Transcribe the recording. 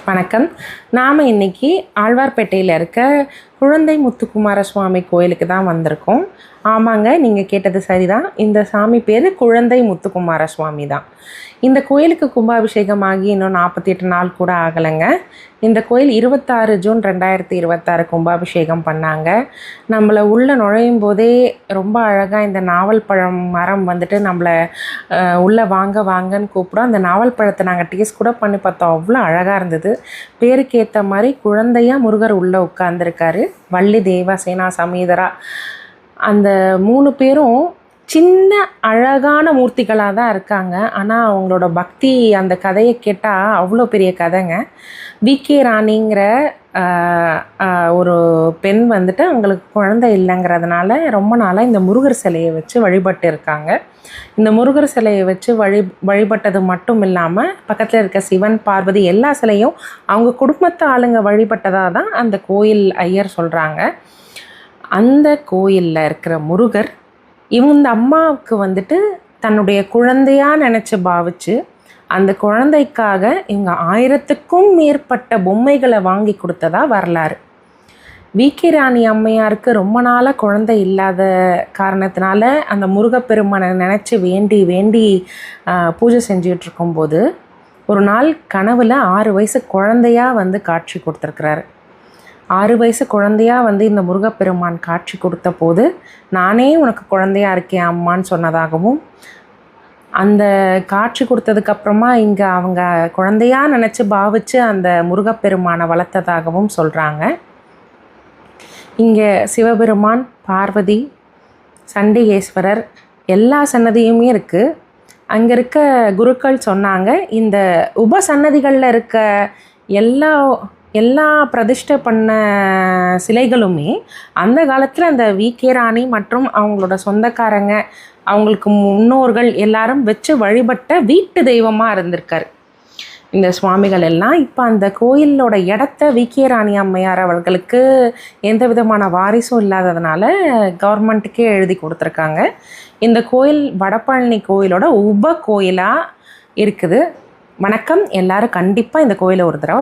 வணக்கம். நாம் இன்றைக்கி ஆழ்வார்பேட்டையில் இருக்க குழந்தை முத்துக்குமார சுவாமி கோயிலுக்கு தான் வந்திருக்கோம். ஆமாங்க, நீங்கள் கேட்டது சரிதான். இந்த சாமி பேர் குழந்தை முத்துக்குமார சுவாமி தான். இந்த கோயிலுக்கு கும்பாபிஷேகம் ஆகி இன்னும் 48 நாள் கூட ஆகலைங்க. இந்த கோயில் 26 ஜூன் 2026 கும்பாபிஷேகம் பண்ணாங்க. நம்மளை உள்ளே நுழையும் போதே ரொம்ப அழகாக இந்த நாவல் பழம் மரம் வந்துட்டு நம்மளை உள்ளே வாங்க வாங்கன்னு கூப்பிடும். அந்த நாவல் பழத்தை நாங்கள் டேஸ்ட் கூட பண்ணி பார்த்தோம். அவ்வளோ அழகாக இருந்தது. பேருக்கு ஏற்ற மாதிரி குழந்தையாக முருகர் உள்ளே உட்கார்ந்துருக்காரு. வள்ளி தேவசேனா சமேதரா அந்த 3 பேரும் சின்ன அழகான மூர்த்திகளாக தான் இருக்காங்க. ஆனால் அவங்களோட பக்தி, அந்த கதையை கேட்டால் அவ்வளோ பெரிய கதைங்க. விகே ராணிங்கிற ஒரு பெண் வந்துட்டு அவங்களுக்கு குழந்தை இல்லைங்கிறதுனால ரொம்ப நாளாக இந்த முருகர் சிலையை வச்சு வழிபட்டு இருக்காங்க. இந்த முருகர் சிலையை வச்சு வழிபட்டது மட்டும் இல்லாமல் பக்கத்தில் இருக்க சிவன், பார்வதி எல்லா சிலையும் அவங்க குடும்பத்து ஆளுங்க வழிபட்டதாக தான் அந்த கோயில் ஐயர் சொல்கிறாங்க. அந்த கோயிலில் இருக்கிற முருகர் இந்த அம்மாவுக்கு வந்துட்டு தன்னுடைய குழந்தையாக நினச்சி பாவிச்சு அந்த குழந்தைக்காக இவங்க 1000க்கும் மேற்பட்ட பொம்மைகளை வாங்கி கொடுத்ததா வரலாறு. விகே ராணி அம்மையாருக்கு ரொம்ப நாளாக குழந்தை இல்லாத காரணத்தினால அந்த முருகப்பெருமானை நினச்சி வேண்டி பூஜை செஞ்சுட்டு இருக்கும்போது ஒரு நாள் கனவில் 6 வயசு குழந்தையாக வந்து காட்சி கொடுத்துருக்குறாரு. 6 வயசு குழந்தையாக இந்த முருகப்பெருமான் காட்சி கொடுத்த போது நானே உனக்கு குழந்தையாக இருக்கேன் அம்மான்னு சொன்னதாகவும், அந்த காட்சி கொடுத்ததுக்கப்புறமா இங்கே அவங்க குழந்தையாக நினச்சி பாவித்து அந்த முருகப்பெருமானை வளர்த்ததாகவும் சொல்கிறாங்க. இங்கே சிவபெருமான், பார்வதி, சண்டிகேஸ்வரர் எல்லா சன்னதியுமே இருக்குது. அங்கே இருக்க குருக்கள் சொன்னாங்க, இந்த உபசன்னதிகளில் இருக்க எல்லா பிரதிஷ்டை பண்ண சிலைகளுமே அந்த காலத்தில் அந்த விகே ராணி மற்றும் அவங்களோட சொந்தக்காரங்க, அவங்களுக்கு முன்னோர்கள் எல்லாரும் வச்சு வழிபட்ட வீட்டு தெய்வமாக இருந்திருக்காரு இந்த சுவாமிகள் எல்லாம். இப்போ அந்த கோயிலோட இடத்த விகே ராணி அம்மையார் அவர்களுக்கு எந்த விதமான வாரிசும் இல்லாததுனால கவர்மெண்ட்டுக்கே எழுதி கொடுத்துருக்காங்க. இந்த கோயில் வடபழனி கோயிலோட உப கோயிலாக இருக்குது. வணக்கம். எல்லோரும் கண்டிப்பாக இந்த கோயிலை ஒரு தடவை